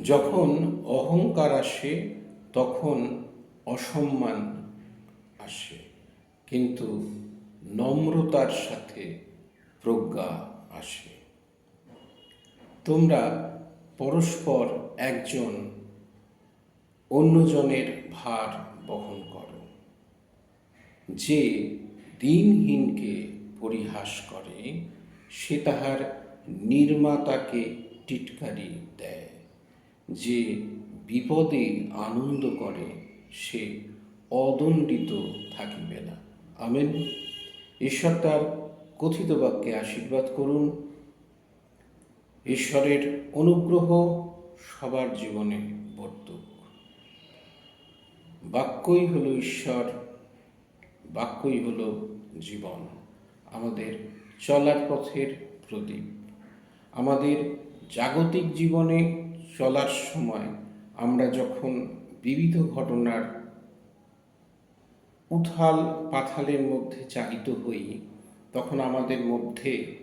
যখন অহংকার আসে তখন অসম্মান আসে, কিন্তু নম্রতার সাথে প্রজ্ঞা আসে। তোমরা পরস্পর একজন অন্যজনের ভার বহন করো। যে দিনহীনকে পরিহাস করে সে তাহার নির্মাতাকে টিটকারি দেয়। যে বিপদে আনন্দ করে সে অদণ্ডিত থাকিবে না। আমেন। ঈশ্বর তার কথিত বাক্যে আশীর্বাদ করুন। ঈশ্বরের অনুগ্রহ সবার জীবনে বর্তুক। বাক্যই হলো ঈশ্বর, বাক্যই হলো জীবন, আমাদের চলার পথের প্রদীপ। আমাদের জাগতিক জীবনে চলার সময় আমরা যখন বিবিধ ঘটনার উথাল পাথালের মধ্যে চালিত হই, তখন আমাদের মধ্যে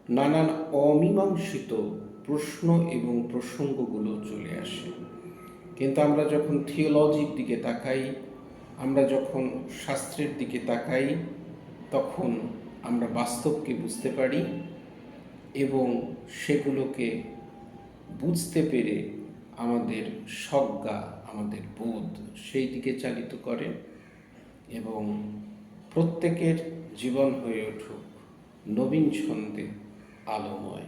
নানান অমীমাংসিত প্রশ্ন এবং প্রসঙ্গগুলো চলে আসে। কিন্তু আমরা যখন থিওলজির দিকে তাকাই, আমরা যখন শাস্ত্রের দিকে তাকাই, তখন আমরা বাস্তবকে বুঝতে পারি এবং সেগুলোকে বুঝতে পেরে আমাদের সজ্ঞা, আমাদের বোধ সেই দিকে চালিত করে এবং প্রত্যেকের জীবন হয়ে উঠুক নবীন ছন্দে আলোময়।